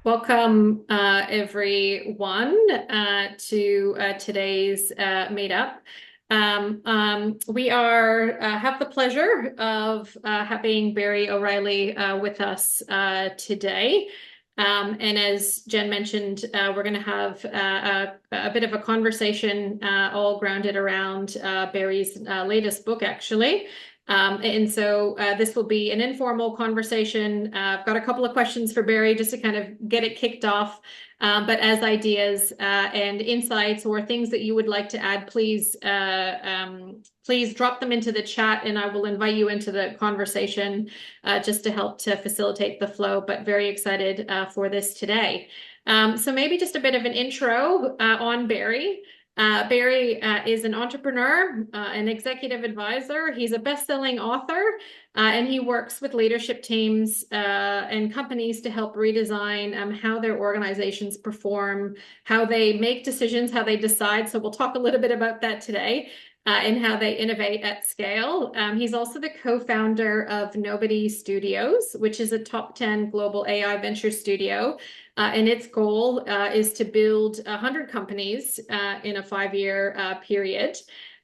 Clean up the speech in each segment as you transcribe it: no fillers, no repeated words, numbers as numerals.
Welcome, everyone, to today's meetup. We are have the pleasure of having Barry O'Reilly with us today. And as Jen mentioned, we're going to have a bit of a conversation all grounded around Barry's latest book, actually. And so this will be an informal conversation. I've got a couple of questions for Barry just to kind of get it kicked off. But as ideas and insights or things that you would like to add, please drop them into the chat and I will invite you into the conversation just to help to facilitate the flow. But very excited for this today. So maybe just a bit of an intro on Barry. Barry is an entrepreneur, an executive advisor. He's a best-selling author, and he works with leadership teams and companies to help redesign how their organizations perform, how they make decisions, how they decide. So we'll talk a little bit about that today. And how they innovate at scale. He's also the co-founder of Nobody Studios, which is a top 10 global AI venture studio. And its goal is to build 100 companies in a 5-year period.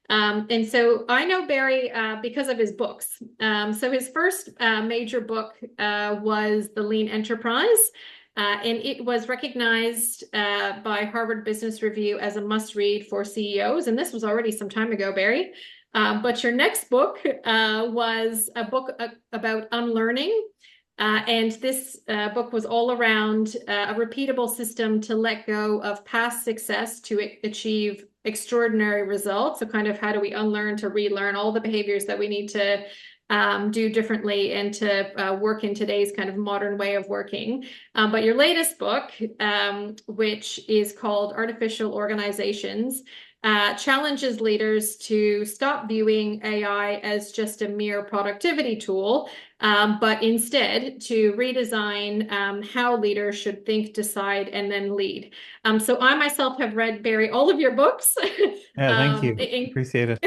And so I know Barry because of his books. So his first major book was The Lean Enterprise. And it was recognized by Harvard Business Review as a must-read for CEOs. And this was already some time ago, Barry. But your next book was a book about unlearning. And this book was all around a repeatable system to let go of past success to achieve extraordinary results. So kind of how do we unlearn to relearn all the behaviors that we need to do differently and to work in today's kind of modern way of working. But your latest book, which is called Artificial Organizations, challenges leaders to stop viewing AI as just a mere productivity tool, but instead to redesign how leaders should think, decide, and then lead. So I myself have read, Barry, all of your books. Yeah, thank you. Appreciate it.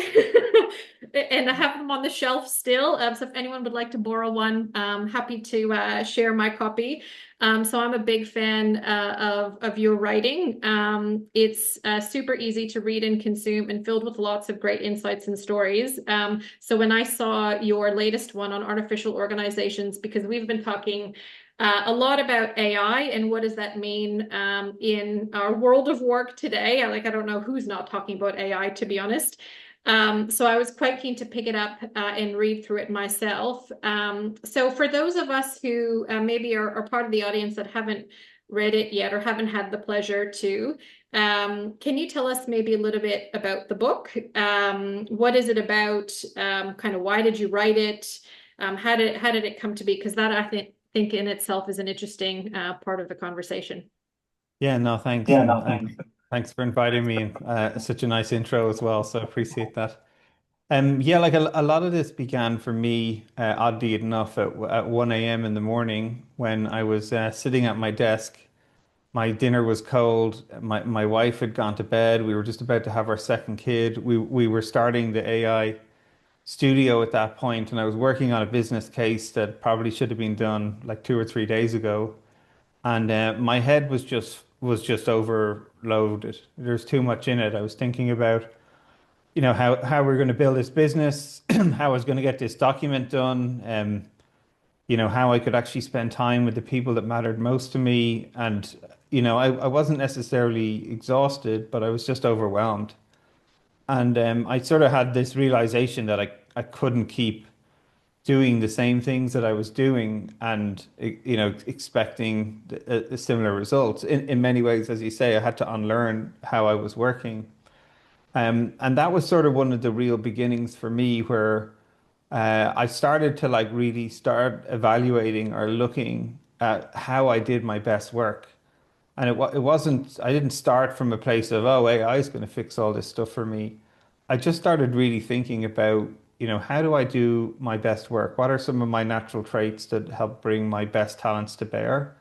And I have them on the shelf still. So if anyone would like to borrow one, I'm happy to share my copy. So I'm a big fan of your writing. It's super easy to read and consume and filled with lots of great insights and stories. So when I saw your latest one on artificial organizations, because we've been talking a lot about AI and what does that mean in our world of work today. I don't know who's not talking about AI, to be honest. So I was quite keen to pick it up and read through it myself. So for those of us who maybe are part of the audience that haven't read it yet or haven't had the pleasure to, can you tell us maybe a little bit about the book? What is it about? Kind of why did you write it? How did it come to be? Because that I think in itself is an interesting part of the conversation. Yeah, no, thanks. And thanks for inviting me. And such a nice intro as well. So I appreciate that. Yeah, like a lot of this began for me, oddly enough, at 1 a.m. in the morning when I was sitting at my desk. My dinner was cold. My wife had gone to bed. We were just about to have our second kid. We were starting the AI studio at that point, and I was working on a business case that probably should have been done like 2 or 3 days ago. And my head was just overloaded. There's too much in it. I was thinking about, how we're going to build this business, how I was going to get this document done, how I could actually spend time with the people that mattered most to me. And, I wasn't necessarily exhausted, but I was just overwhelmed. And I sort of had this realization that I couldn't keep doing the same things that I was doing and expecting similar results. In many ways, as you say, I had to unlearn how I was working. And that was sort of one of the real beginnings for me where I started to like really start evaluating or looking at how I did my best work. And it wasn't, I didn't start from a place of, oh, AI is going to fix all this stuff for me. I just started really thinking about, how do I do my best work? What are some of my natural traits that help bring my best talents to bear?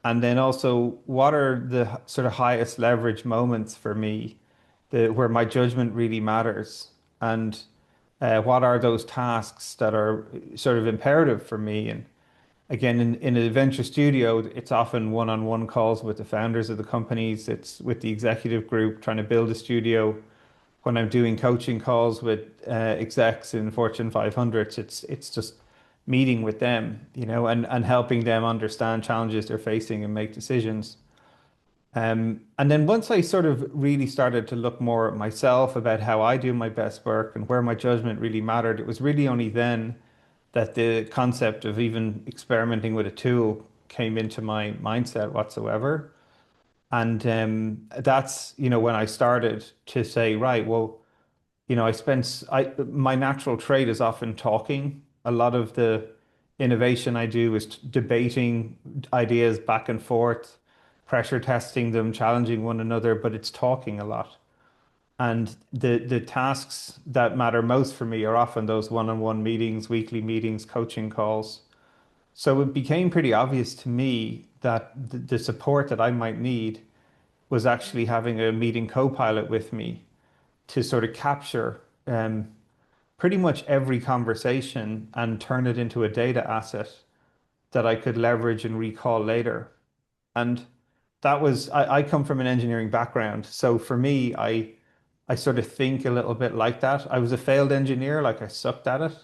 And then also, what are the sort of highest leverage moments for me, where my judgment really matters? And what are those tasks that are sort of imperative for me? again, in a venture studio, it's often one-on-one calls with the founders of the companies. It's with the executive group trying to build a studio. When I'm doing coaching calls with execs in Fortune 500s, it's just meeting with them, and helping them understand challenges they're facing and make decisions. And then once I sort of really started to look more at myself about how I do my best work and where my judgment really mattered, it was really only then that the concept of even experimenting with a tool came into my mindset whatsoever. And that's, when I started to say, right, well, my natural trait is often talking. A lot of the innovation I do is debating ideas back and forth, pressure testing them, challenging one another, but it's talking a lot. And the tasks that matter most for me are often those one-on-one meetings, weekly meetings, coaching calls. So it became pretty obvious to me that the support that I might need was actually having a meeting co-pilot with me to sort of capture pretty much every conversation and turn it into a data asset that I could leverage and recall later. And I come from an engineering background. So for me, I sort of think a little bit like that. I was a failed engineer, like I sucked at it,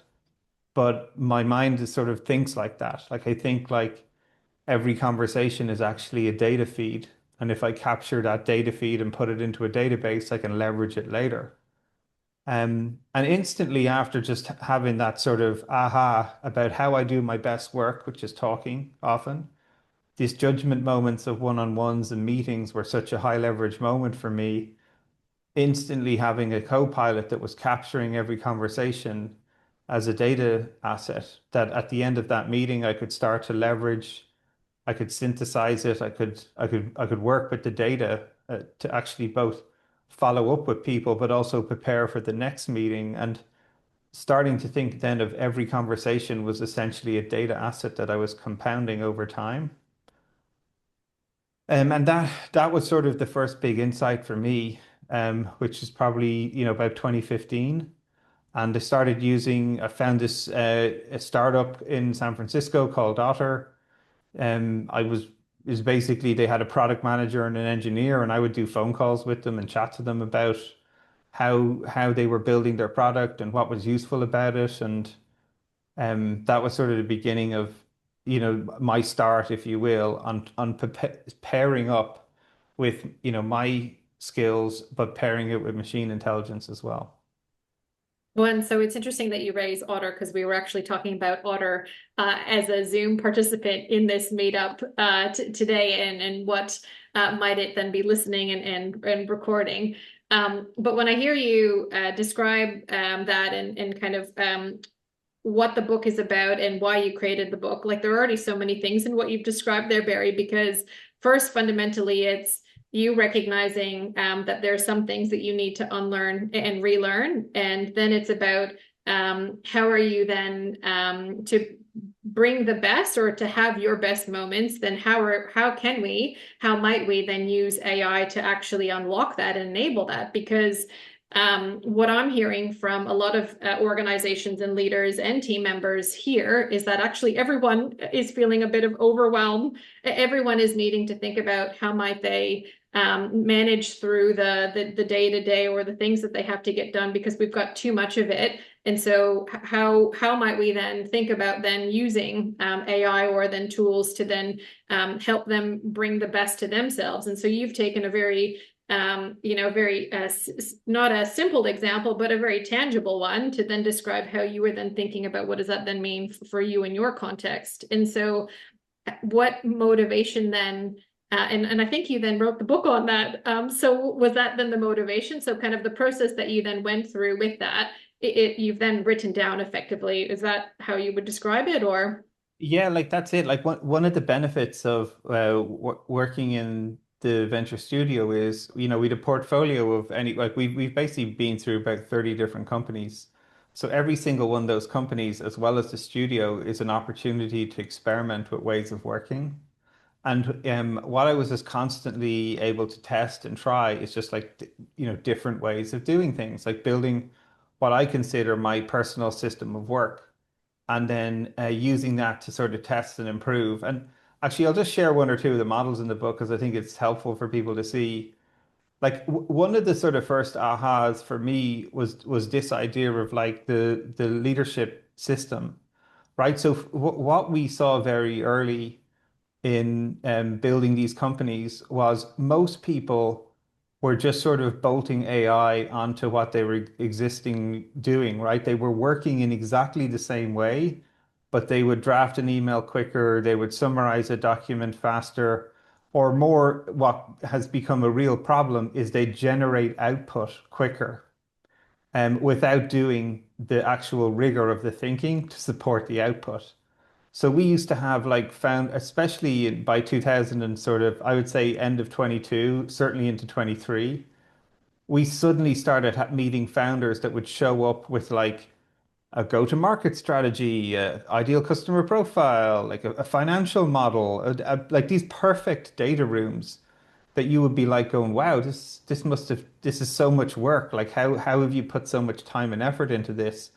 but my mind is sort of thinks like that. Like I think like every conversation is actually a data feed. And if I capture that data feed and put it into a database, I can leverage it later. And instantly after just having that sort of aha about how I do my best work, which is talking often, these judgment moments of one-on-ones and meetings were such a high leverage moment for me. Instantly having a co-pilot that was capturing every conversation as a data asset that at the end of that meeting I could start to leverage, I could synthesize it, I could work with the data to actually both follow up with people, but also prepare for the next meeting. And starting to think then of every conversation was essentially a data asset that I was compounding over time. And that was sort of the first big insight for me, which is probably, about 2015. And I found this a startup in San Francisco called Otter. I was is basically they had a product manager and an engineer, and I would do phone calls with them and chat to them about how they were building their product and what was useful about it. And that was sort of the beginning of, my start, if you will, on pairing up with, my skills, but pairing it with machine intelligence as well. Well, and so it's interesting that you raise Otter because we were actually talking about Otter as a Zoom participant in this meetup today, and what might it then be listening and recording. But when I hear you describe that and kind of what the book is about and why you created the book, like there are already so many things in what you've described there, Barry, because first, fundamentally, it's you recognizing that there are some things that you need to unlearn and relearn. And then it's about how are you then to bring the best or to have your best moments, then how might we then use AI to actually unlock that and enable that? Because what I'm hearing from a lot of organizations and leaders and team members here is that actually everyone is feeling a bit of overwhelm. Everyone is needing to think about how might they manage through the day to day or the things that they have to get done because we've got too much of it. And so how might we then think about then using AI or then tools to then help them bring the best to themselves? And so you've taken a very very not a simple example, but a very tangible one to then describe how you were then thinking about what does that then mean for you in your context. And so what motivation then, and I think you then wrote the book on that. So was that then the motivation? So kind of the process that you then went through with that, you've then written down effectively. Is that how you would describe it, or? Yeah, like that's it. Like one of the benefits of working in the venture studio is, we had a portfolio of like we've basically been through about 30 different companies. So every single one of those companies, as well as the studio, is an opportunity to experiment with ways of working. And what I was just constantly able to test and try is just like, different ways of doing things, like building what I consider my personal system of work. and then using that to sort of test and improve. And actually, I'll just share one or two of the models in the book because I think it's helpful for people to see. Like one of the sort of first ahas for me was this idea of like the leadership system, right? So what we saw very early in building these companies was most people were just sort of bolting AI onto what they were existing doing, right? They were working in exactly the same way, but they would draft an email quicker, they would summarize a document faster, or more, what has become a real problem is they generate output quicker, without doing the actual rigor of the thinking to support the output. So we used to have like found, especially by 2000 and sort of, I would say end of 22, certainly into 23, we suddenly started meeting founders that would show up with like a go-to-market strategy, ideal customer profile, like a financial model, like these perfect data rooms that you would be like going, wow, this is so much work. Like how have you put so much time and effort into this?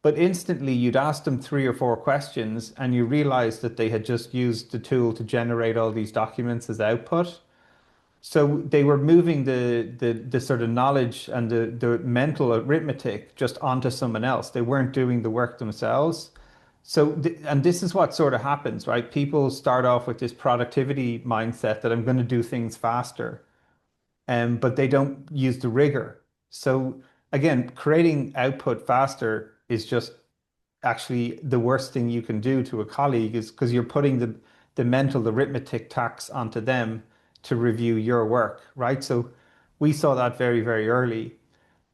But instantly you'd ask them three or four questions and you realize that they had just used the tool to generate all these documents as output. So they were moving the sort of knowledge and the mental arithmetic just onto someone else. They weren't doing the work themselves. So, and this is what sort of happens, right? People start off with this productivity mindset that I'm going to do things faster, but they don't use the rigor. So again, creating output faster is just actually the worst thing you can do to a colleague, is because you're putting the mental arithmetic tax onto them to review your work, right? So we saw that very, very early.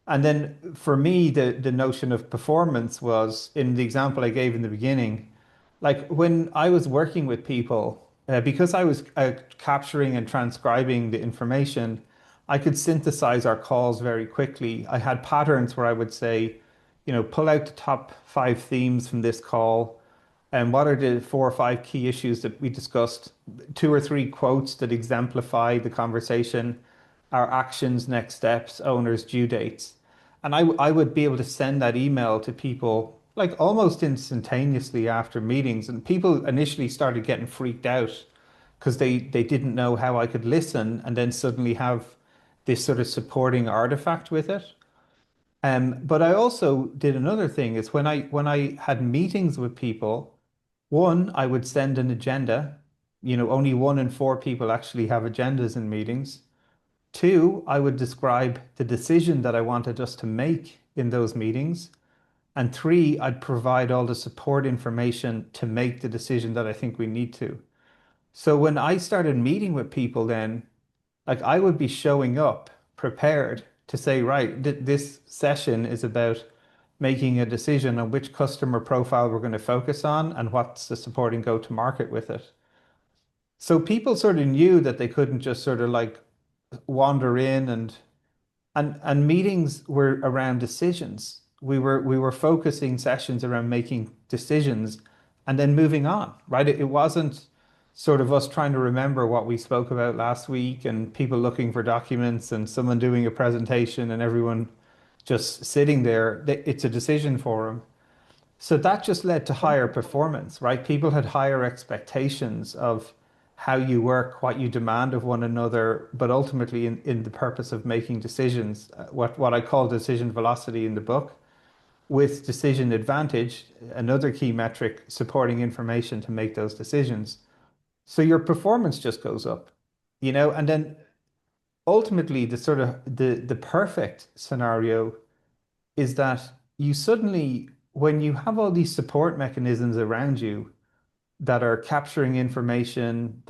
And then for me, the notion of performance was in the example I gave in the beginning. Like when I was working with people, because I was capturing and transcribing the information, I could synthesize our calls very quickly. I had patterns where I would say, pull out the top five themes from this call, and what are the four or five key issues that we discussed, two or three quotes that exemplify the conversation, our actions, next steps, owners, due dates. And I would be able to send that email to people like almost instantaneously after meetings. And people initially started getting freaked out because they didn't know how I could listen and then suddenly have this sort of supporting artifact with it. But I also did another thing is when I had meetings with people, one, I would send an agenda. Only one in four people actually have agendas in meetings. Two, I would describe the decision that I wanted us to make in those meetings. And three, I'd provide all the support information to make the decision that I think we need to. So when I started meeting with people, then like I would be showing up prepared to say, right, this session is about making a decision on which customer profile we're going to focus on and what's the supporting go-to-market with it. So people sort of knew that they couldn't just sort of like wander in and meetings were around decisions. We were focusing sessions around making decisions and then moving on, right? It wasn't sort of us trying to remember what we spoke about last week and people looking for documents and someone doing a presentation and everyone just sitting there. It's a decision forum. So that just led to higher performance, right? People had higher expectations of how you work, what you demand of one another, but ultimately in the purpose of making decisions, what I call decision velocity in the book, with decision advantage, another key metric supporting information to make those decisions. So your performance just goes up, and then ultimately the sort of the perfect scenario is that you suddenly, when you have all these support mechanisms around you that are capturing information,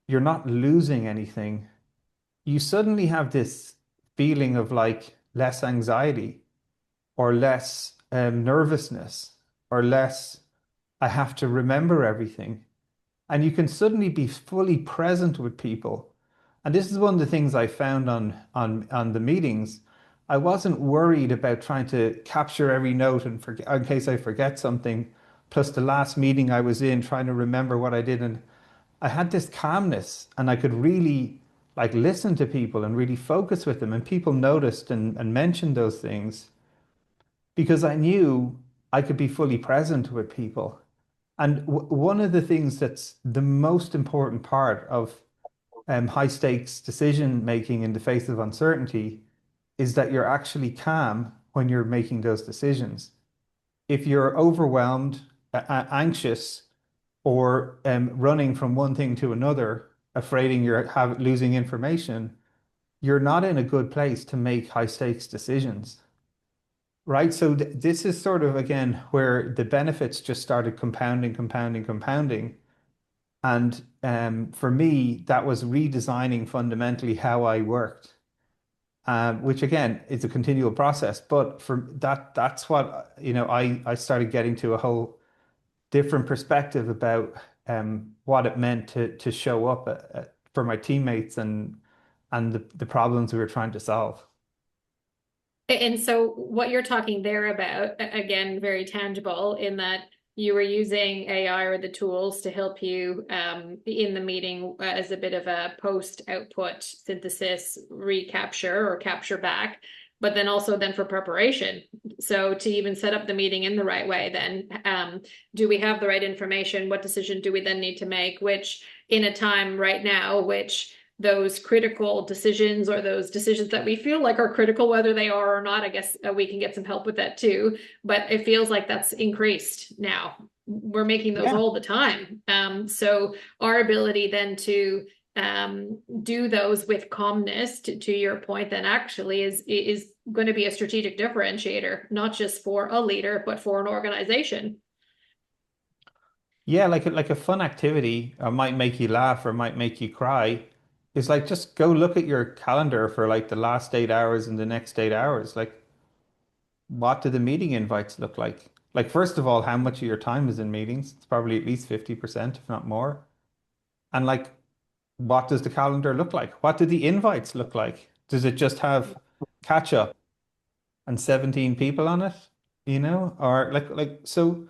you're not losing anything, you suddenly have this feeling of like less anxiety or less nervousness or less, I have to remember everything. And you can suddenly be fully present with people. And this is one of the things I found on the meetings. I wasn't worried about trying to capture every note and forget in case I forget something. Plus the last meeting I was in, trying to remember what I did, and I had this calmness, and I could really like listen to people and really focus with them. And people noticed and mentioned those things because I knew. I could be fully present with people. And one of the things that's the most important part of high stakes decision making in the face of uncertainty is that you're actually calm when you're making those decisions. If you're overwhelmed, anxious, or running from one thing to another, afraid you're losing information, you're not in a good place to make high stakes decisions. Right. So this is sort of again where the benefits just started compounding, compounding, compounding. And for me, that was redesigning fundamentally how I worked, which again is a continual process. But for that, that's what, I started getting to a whole different perspective about what it meant to show up for my teammates and the problems we were trying to solve. And so what you're talking there about, again, very tangible in that you were using AI or the tools to help you in the meeting as a bit of a post output synthesis recapture or capture back, but then also then for preparation. So to even set up the meeting in the right way, then do we have the right information? What decision do we then need to make? Which in a time right now, which those critical decisions or those decisions that we feel like are critical, whether they are or not, I guess we can get some help with that too. But it feels like that's increased now. We're making those Yeah. all the time. So our ability then to do those with calmness, to your point, then actually is going to be a strategic differentiator, not just for a leader, but for an organization. Yeah, like a fun activity might make you laugh or might make you cry. Is like just go look at your calendar for like the last 8 hours and the next 8 hours. Like, what do the meeting invites look like? Like, first of all, how much of your time is in meetings? It's probably at least 50%, if not more. And like, what does the calendar look like? What do the invites look like? Does it just have catch up and 17 people on it? Or like so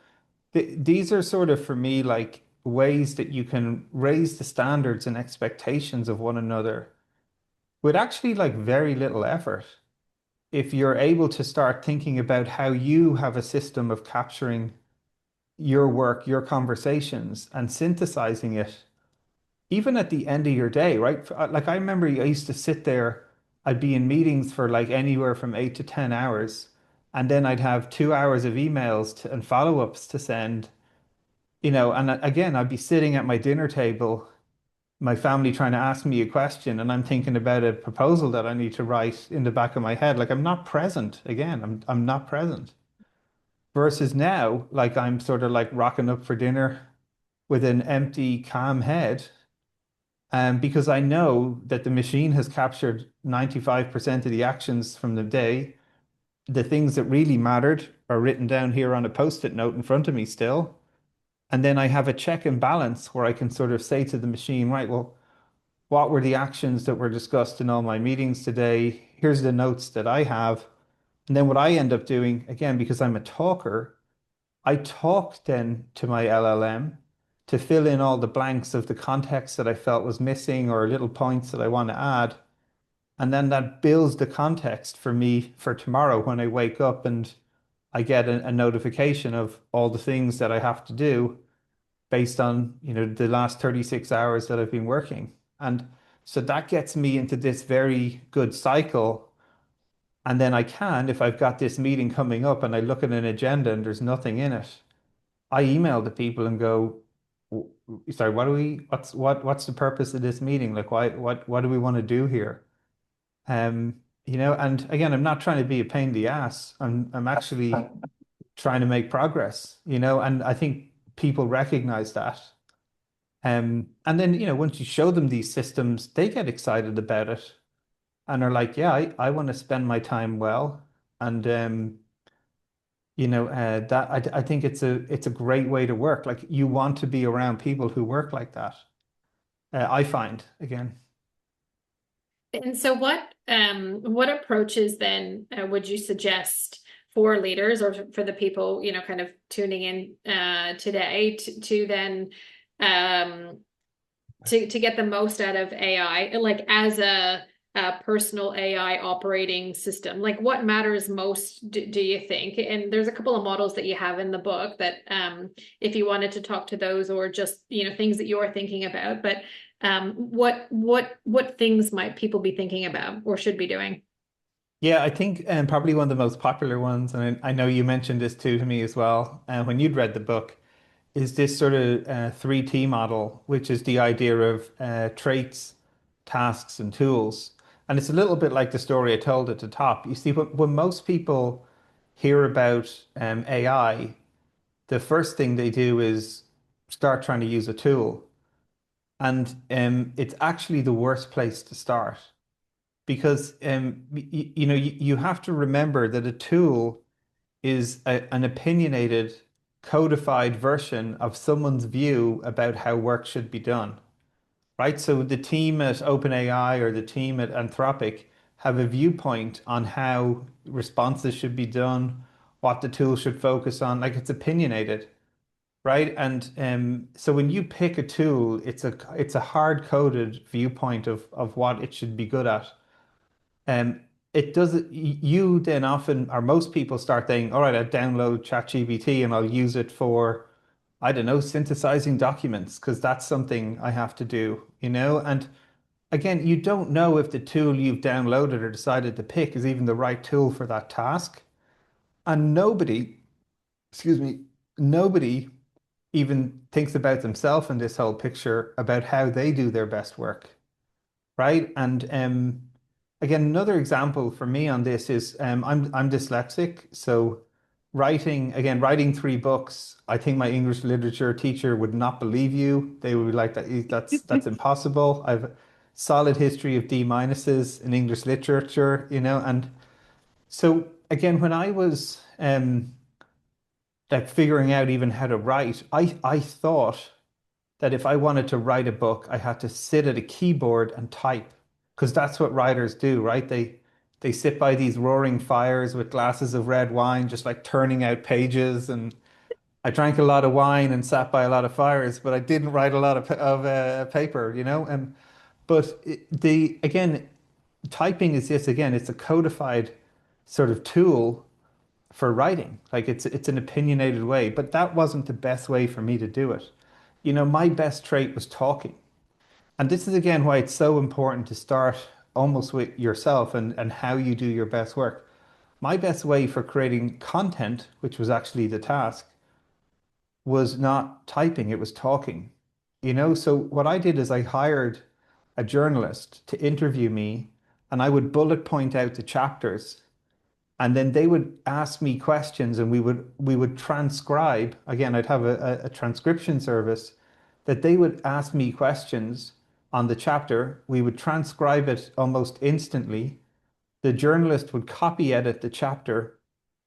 these are sort of for me like ways that you can raise the standards and expectations of one another with actually like very little effort. If you're able to start thinking about how you have a system of capturing your work, your conversations, and synthesizing it, even at the end of your day, right? Like I remember I used to sit there, I'd be in meetings for like anywhere from 8 to 10 hours, and then I'd have 2 hours of emails and follow-ups to send. And again, I'd be sitting at my dinner table, my family trying to ask me a question, and I'm thinking about a proposal that I need to write in the back of my head. Like I'm not present again. I'm not present. Versus now, like I'm sort of like rocking up for dinner with an empty, calm head. Because I know that the machine has captured 95% of the actions from the day. The things that really mattered are written down here on a post-it note in front of me still. And then I have a check and balance where I can sort of say to the machine, right, well, what were the actions that were discussed in all my meetings today? Here's the notes that I have. And then what I end up doing, again, because I'm a talker, I talk then to my LLM to fill in all the blanks of the context that I felt was missing or little points that I want to add. And then that builds the context for me for tomorrow when I wake up and I get a notification of all the things that I have to do based on, the last 36 hours that I've been working. And so that gets me into this very good cycle. And then I can, if I've got this meeting coming up and I look at an agenda and there's nothing in it, I email the people and go, Sorry, what's the purpose of this meeting? Like, what do we want to do here?" And again, I'm not trying to be a pain in the ass. I'm actually trying to make progress, and I think people recognize that. And then, once you show them these systems, they get excited about it and are like, yeah, I want to spend my time well. And that I think it's a great way to work. Like you want to be around people who work like that. I find again. And so what approaches then would you suggest for leaders or for the people, kind of tuning in today to then um to get the most out of AI, like as a personal AI operating system? Like, what matters most, do you think? And there's a couple of models that you have in the book that, if you wanted to talk to those, or just, things that you're thinking about, but what things might people be thinking about or should be doing? Yeah, I think probably one of the most popular ones, and I know you mentioned this too to me as well, when you'd read the book, is this sort of 3T model, which is the idea of traits, tasks, and tools. And it's a little bit like the story I told at the top. You see, when most people hear about AI, the first thing they do is start trying to use a tool. And it's actually the worst place to start because you have to remember that a tool is an opinionated, codified version of someone's view about how work should be done, right? So the team at OpenAI or the team at Anthropic have a viewpoint on how responses should be done, what the tool should focus on. Like it's opinionated, right? And so when you pick a tool, it's a hard-coded viewpoint of what it should be good at. Um, it doesn't, you then often, or most people start saying, all right, I'll download ChatGPT and I'll use it for, I don't know, synthesizing documents, because that's something I have to do, you know? And again, you don't know if the tool you've downloaded or decided to pick is even the right tool for that task. And nobody, excuse me, nobody even thinks about themselves in this whole picture about how they do their best work, right? And again, another example for me on this is I'm dyslexic, so writing 3 books. I think my English literature teacher would not believe you. They would be like that. That's impossible. I've a solid history of D minuses in English literature, and so again, when I was like figuring out even how to write, I thought that if I wanted to write a book, I had to sit at a keyboard and type, because that's what writers do, right? They sit by these roaring fires with glasses of red wine, just like turning out pages. And I drank a lot of wine and sat by a lot of fires, but I didn't write a lot of paper, And but the again, typing is this again, it's a codified sort of tool for writing. Like it's an opinionated way, but that wasn't the best way for me to do it. My best trait was talking. And this is again why it's so important to start almost with yourself and how you do your best work. My best way for creating content, which was actually the task, was not typing, it was talking. So what I did is I hired a journalist to interview me, and I would bullet point out the chapters, and then they would ask me questions, and we would transcribe. Again, I'd have a transcription service that they would ask me questions on the chapter. We would transcribe it almost instantly. The journalist would copy edit the chapter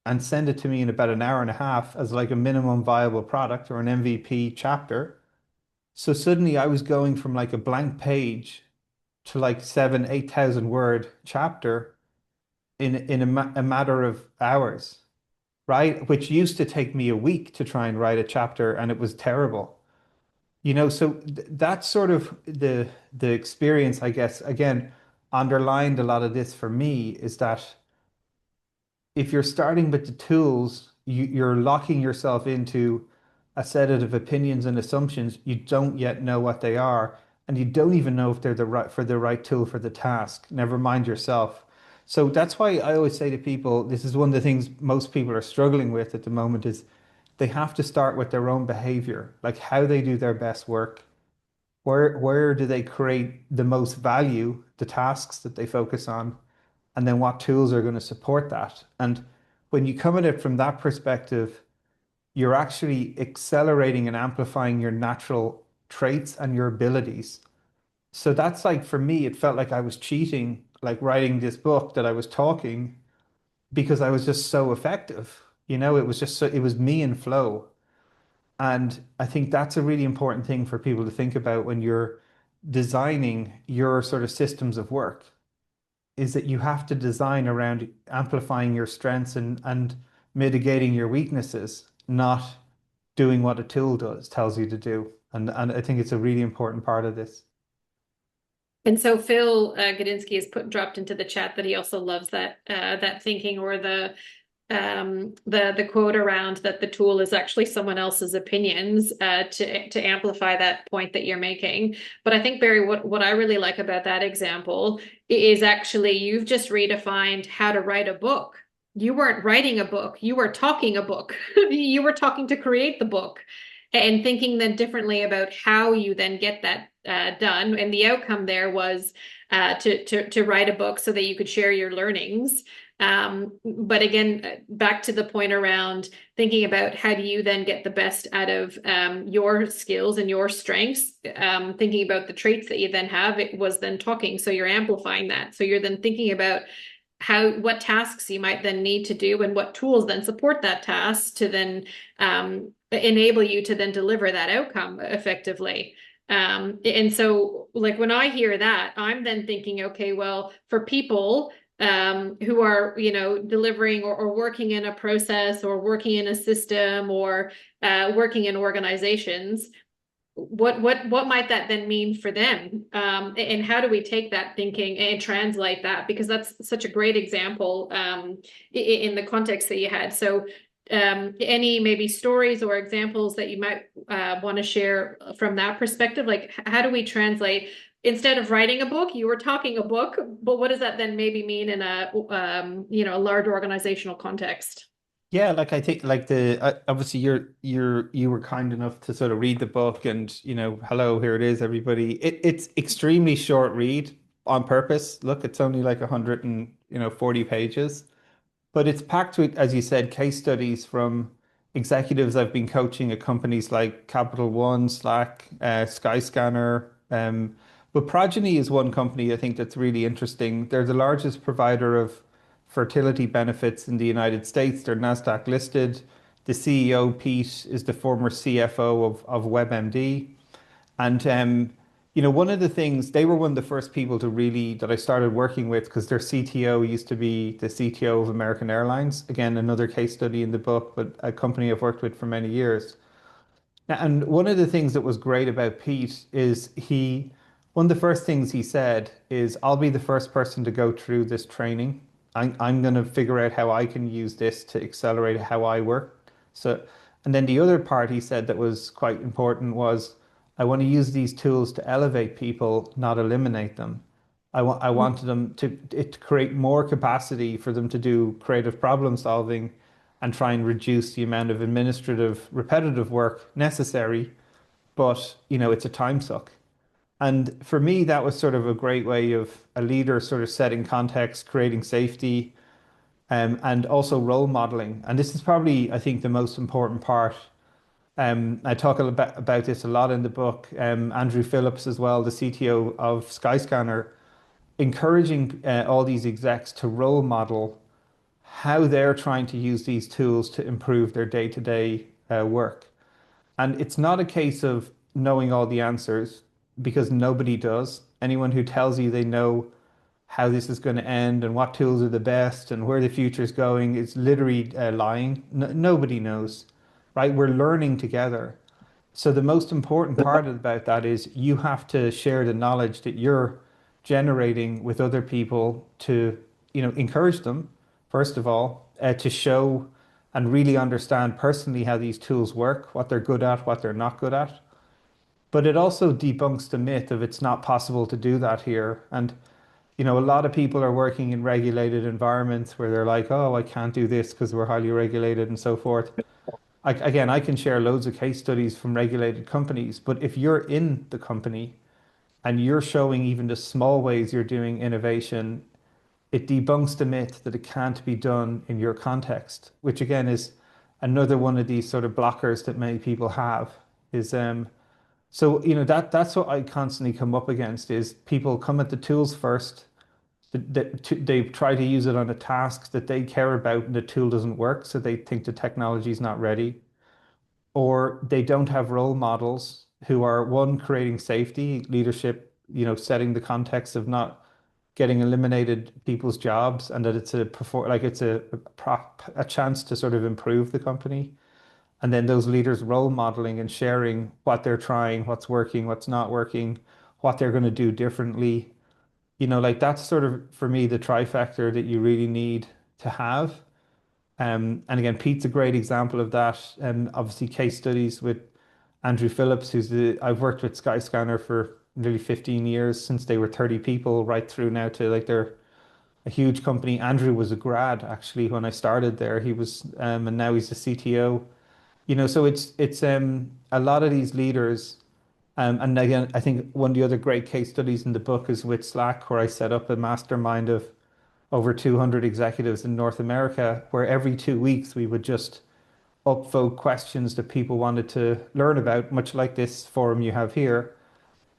and send it to me in about an hour and a half as like a minimum viable product or an MVP chapter. So suddenly I was going from like a blank page to like 8,000 word chapter in a matter of hours, right? Which used to take me a week to try and write a chapter, and it was terrible. So that's sort of the experience, I guess, again, underlined a lot of this for me is that if you're starting with the tools, you're locking yourself into a set of opinions and assumptions. You don't yet know what they are, and you don't even know if they're the right tool for the task, never mind yourself. So that's why I always say to people, this is one of the things most people are struggling with at the moment is they have to start with their own behavior, like how they do their best work. Where do they create the most value, the tasks that they focus on, and then what tools are going to support that? And when you come at it from that perspective, you're actually accelerating and amplifying your natural traits and your abilities. So that's like for me, it felt like I was cheating, like writing this book that I was talking because I was just so effective. It was just so, it was me and flow. And I think that's a really important thing for people to think about when you're designing your sort of systems of work, is that you have to design around amplifying your strengths and mitigating your weaknesses, not doing what a tool tells you to do. And I think it's a really important part of this. And so Phil Gadinsky has dropped into the chat that he also loves that thinking, or the quote around that the tool is actually someone else's opinions to amplify that point that you're making. But I think, Barry, what I really like about that example is actually you've just redefined how to write a book. You weren't writing a book, you were talking a book. You were talking to create the book and thinking then differently about how you then get that done. And the outcome there was to write a book so that you could share your learnings. But again, back to the point around thinking about how do you then get the best out of your skills and your strengths, thinking about the traits that you then have, it was then talking. So you're amplifying that. So you're then thinking about what tasks you might then need to do and what tools then support that task to then enable you to then deliver that outcome effectively. And so like when I hear that, I'm then thinking, okay, well, for people who are, delivering or working in a process or working in a system or working in organizations, what might that then mean for them? And how do we take that thinking and translate that? Because that's such a great example in the context that you had. So any maybe stories or examples that you might want to share from that perspective? Like how do we translate, instead of writing a book, you were talking a book, but what does that then maybe mean in a large organizational context? Yeah, like I think like the obviously you were kind enough to sort of read the book and hello, here it is, everybody. It's extremely short read on purpose. Look, it's only like 140 pages. But it's packed with, as you said, case studies from executives I've been coaching at companies like Capital One, Slack, Skyscanner. But Progeny is one company I think that's really interesting. They're the largest provider of fertility benefits in the United States. They're NASDAQ listed. The CEO, Pete, is the former CFO of WebMD. And one of the things they were one of the first people to really that I started working with because their CTO used to be the CTO of American Airlines. Again, another case study in the book, but a company I've worked with for many years. And one of the things that was great about Pete is one of the first things he said is, I'll be the first person to go through this training. I'm going to figure out how I can use this to accelerate how I work. So, and then the other part he said that was quite important was, I want to use these tools to elevate people, not eliminate them. I wanted them to create more capacity for them to do creative problem solving and try and reduce the amount of administrative, repetitive work necessary. But, it's a time suck. And for me, that was sort of a great way of a leader sort of setting context, creating safety, and also role modeling. And this is probably, I think, the most important part. I talk about this a lot in the book. Andrew Phillips as well, the CTO of Skyscanner, encouraging all these execs to role model how they're trying to use these tools to improve their day-to-day work. And it's not a case of knowing all the answers because nobody does. Anyone who tells you they know how this is going to end and what tools are the best and where the future is going is literally lying. Nobody knows, right? We're learning together. So the most important part about that is you have to share the knowledge that you're generating with other people to, encourage them, first of all, to show and really understand personally how these tools work, what they're good at, what they're not good at. But it also debunks the myth of it's not possible to do that here. And, a lot of people are working in regulated environments where they're like, oh, I can't do this because we're highly regulated and so forth. Again, I can share loads of case studies from regulated companies, but if you're in the company and you're showing even the small ways you're doing innovation, it debunks the myth that it can't be done in your context, which again is another one of these sort of blockers that many people have. Is so that's what I constantly come up against is people come at the tools first. They try to use it on a task that they care about and the tool doesn't work, so they think the technology is not ready, or they don't have role models who are one creating safety leadership, setting the context of not getting eliminated people's jobs and that it's a chance to sort of improve the company. And then those leaders role modeling and sharing what they're trying, what's working, what's not working, what they're going to do differently. Like that's sort of for me the trifecta that you really need to have. And again, Pete's a great example of that. Obviously, case studies with Andrew Phillips, I've worked with Skyscanner for nearly 15 years since they were 30 people, right through now to like they're a huge company. Andrew was a grad actually when I started there. He was, and now he's the CTO. So it's a lot of these leaders. And again, I think one of the other great case studies in the book is with Slack, where I set up a mastermind of over 200 executives in North America, where every 2 weeks we would just upvote questions that people wanted to learn about, much like this forum you have here,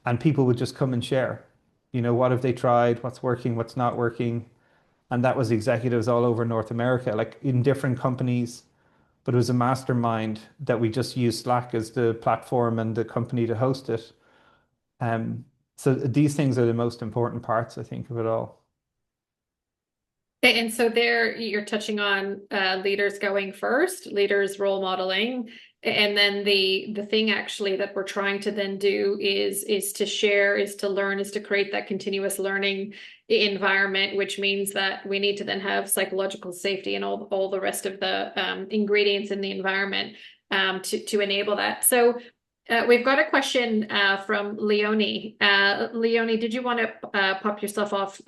and people would just come and share. What have they tried? What's working? What's not working? And that was executives all over North America, like in different companies. But it was a mastermind that we just used Slack as the platform and the company to host it. Um, so these things are the most important parts, I think, of it all. And so there you're touching on leaders going first, leaders role modeling. And then the thing actually that we're trying to then do is to share, is to learn, is to create that continuous learning environment, which means that we need to then have psychological safety and all the rest of the ingredients in the environment to enable that. So we've got a question from Leonie. Leonie, did you want to pop yourself off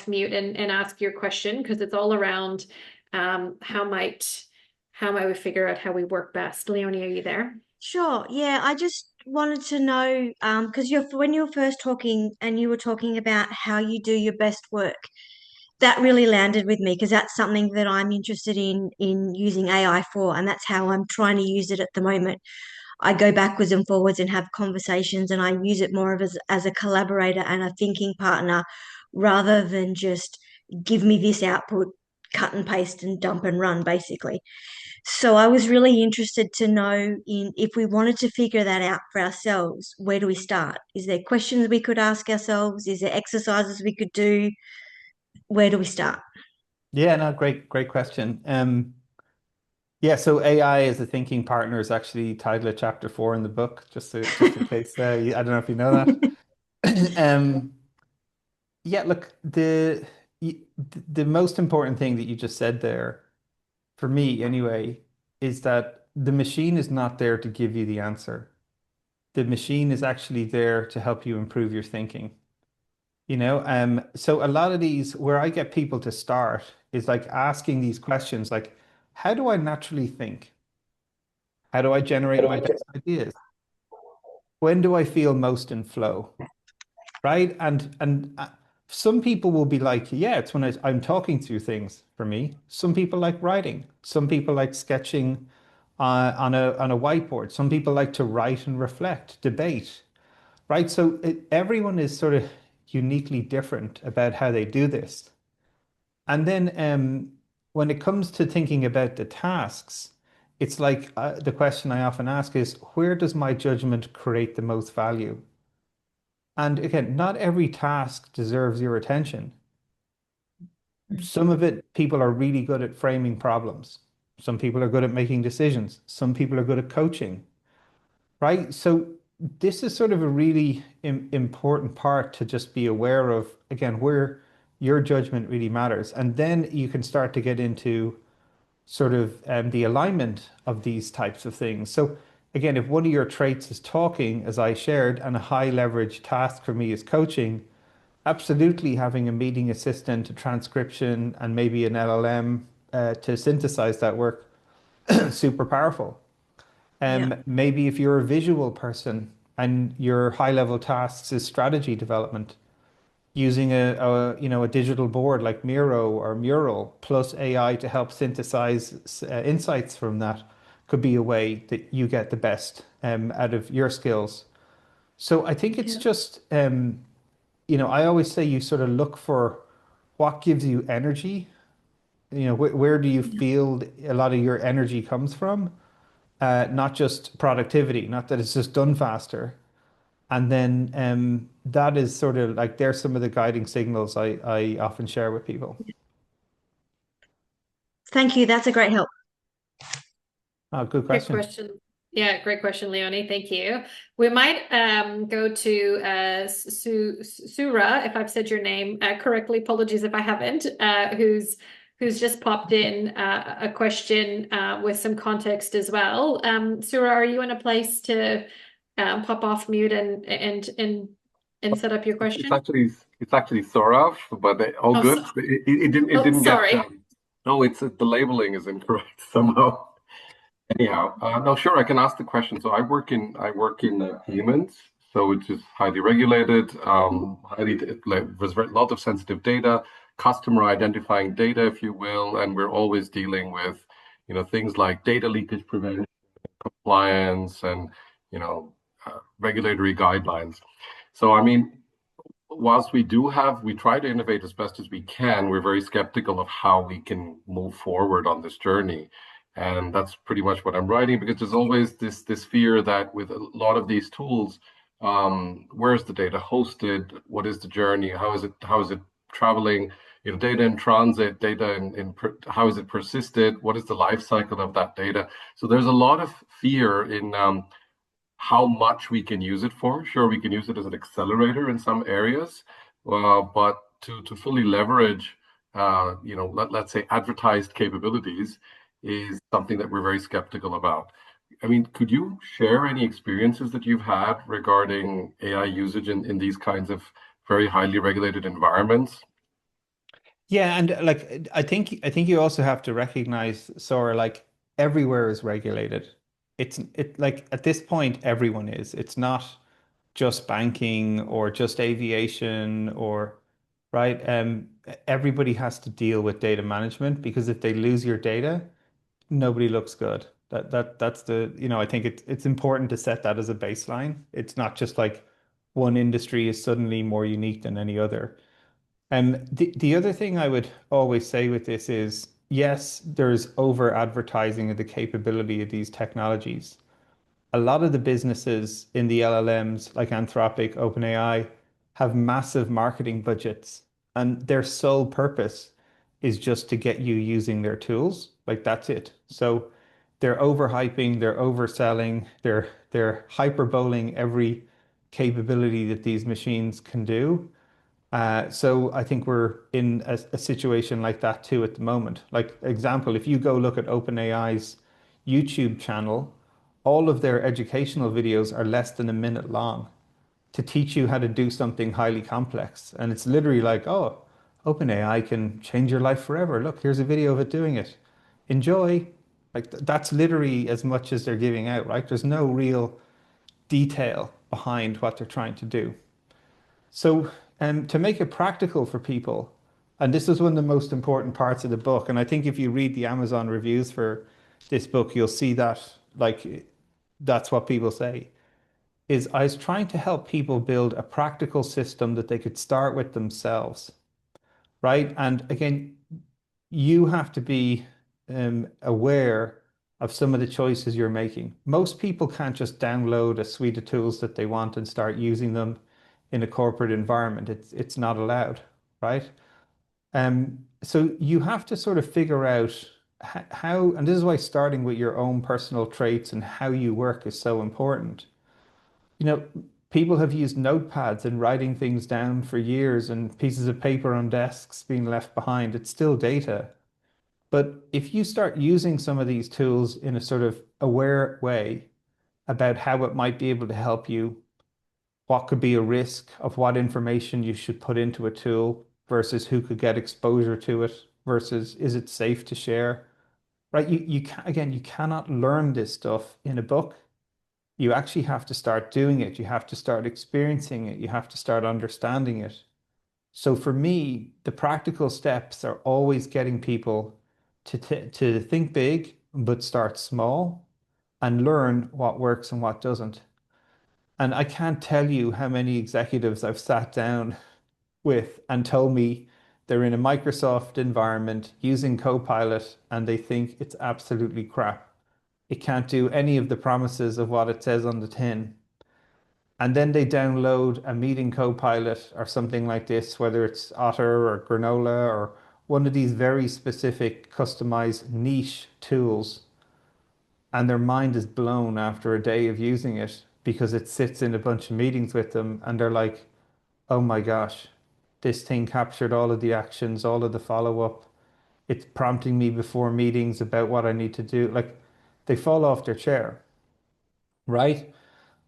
mute and ask your question? Because it's all around how might we figure out how we work best. Leonie, are you there? Sure. Yeah, I just wanted to know, because when you were first talking and you were talking about how you do your best work, that really landed with me because that's something that I'm interested in using AI for, and that's how I'm trying to use it at the moment. I go backwards and forwards and have conversations, and I use it more of as a collaborator and a thinking partner rather than just give me this output, cut and paste and dump and run, basically. So I was really interested to know in if we wanted to figure that out for ourselves, where do we start? Is there questions we could ask ourselves? Is there exercises we could do? Where do we start? Yeah, no, great question. Yeah, so AI as a thinking partner is actually title of chapter 4 in the book, just in case I don't know if you know that. Yeah, look, the most important thing that you just said there, for me anyway, is that the machine is not there to give you the answer. The machine is actually there to help you improve your thinking. So a lot of these, where I get people to start is like asking these questions like, how do I naturally think? How do I generate my best ideas? When do I feel most in flow? Right? And some people will be like, yeah, it's when I'm talking through things for me. Some people like writing. Some people like sketching on a whiteboard. Some people like to write and reflect, debate. Right? So everyone is sort of uniquely different about how they do this. And then when it comes to thinking about the tasks, it's like the question I often ask is, where does my judgment create the most value? And again, not every task deserves your attention. Some of it, people are really good at framing problems. Some people are good at making decisions. Some people are good at coaching, right? So this is sort of a really important part to just be aware of, again, where your judgment really matters. And then you can start to get into sort of the alignment of these types of things. So again, if one of your traits is talking, as I shared, and a high leverage task for me is coaching, absolutely having a meeting assistant, a transcription, and maybe an LLM to synthesize that work, super powerful. Yeah. Maybe if you're a visual person and your high level tasks is strategy development, using a digital board like Miro or Mural plus AI to help synthesize insights from that could be a way that you get the best out of your skills. So I think it's Yeah. just I always say you sort of look for what gives you energy. Where do you feel a lot of your energy comes from? Not just productivity, not that it's just done faster. And then that is sort of like there's some of the guiding signals I often share with people. Thank you. That's a great help. Oh, good Great question. question. Yeah, great question, Leonie. Thank you. We might go to Sura, if I've said your name correctly. Apologies if I haven't. Who's just popped in a question with some context as well. Sura, are you in a place to pop off mute and set up your It's question? actually it's actually Sorav, but all Oh, good. It oh, didn't get sorry. no. It's the labeling is incorrect somehow. Anyhow, no, sure, I can ask the question. So I work in payments, so it's just highly regulated, highly like there's a lot of sensitive data, customer identifying data, if you will, and we're always dealing with, things like data leakage prevention, compliance, and regulatory guidelines. So I mean, whilst we try to innovate as best as we can, we're very skeptical of how we can move forward on this journey. And that's pretty much what I'm writing, because there's always this fear that with a lot of these tools, where is the data hosted? What is the journey? How is it traveling? Data in transit, data how is it persisted? What is the life cycle of that data? So there's a lot of fear in how much we can use it for. Sure, we can use it as an accelerator in some areas, but to fully leverage, let's say advertised capabilities is something that we're very skeptical about. I mean, could you share any experiences that you've had regarding AI usage in these kinds of very highly regulated environments? Yeah, and like I think you also have to recognize, Sora, like everywhere is regulated. It like at this point everyone is. It's not just banking or just aviation or right. Everybody has to deal with data management because if they lose your data, nobody looks good. That's I think it's important to set that as a baseline. It's not just like one industry is suddenly more unique than any other. The other thing I would always say with this is, yes, there's over advertising of the capability of these technologies. A lot of the businesses in the LLMs, like Anthropic, OpenAI, have massive marketing budgets, and their sole purpose is just to get you using their tools. Like that's it. So they're overhyping, they're overselling, they're hyperboling every capability that these machines can do. So I think we're in a situation like that too at the moment. Like example, if you go look at OpenAI's YouTube channel, all of their educational videos are less than a minute long to teach you how to do something highly complex. And it's literally like, oh, OpenAI can change your life forever. Look, here's a video of it doing it. Enjoy. Like that's literally as much as they're giving out, right? There's no real detail behind what they're trying to do. So, to make it practical for people, and this is one of the most important parts of the book, and I think if you read the Amazon reviews for this book, you'll see that like that's what people say, is I was trying to help people build a practical system that they could start with themselves, right? And again, you have to be aware of some of the choices you're making. Most people can't just download a suite of tools that they want and start using them in a corporate environment. It's not allowed, right? So you have to sort of figure out how, and this is why starting with your own personal traits and how you work is so important. You know, people have used notepads and writing things down for years and pieces of paper on desks being left behind. It's still data. But if you start using some of these tools in a sort of aware way about how it might be able to help you, what could be a risk of what information you should put into a tool versus who could get exposure to it versus is it safe to share, right? You can, again, you cannot learn this stuff in a book. You actually have to start doing it. You have to start experiencing it. You have to start understanding it. So for me, the practical steps are always getting people to think big, but start small and learn what works and what doesn't. And I can't tell you how many executives I've sat down with and told me they're in a Microsoft environment using Copilot and they think it's absolutely crap. It can't do any of the promises of what it says on the tin. And then they download a meeting Copilot or something like this, whether it's Otter or Granola or one of these very specific customized niche tools. and their mind is blown after a day of using it because it sits in a bunch of meetings with them and they're like, oh my gosh, this thing captured all of the actions, all of the follow-up. It's prompting me before meetings about what I need to do. Like they fall off their chair, right?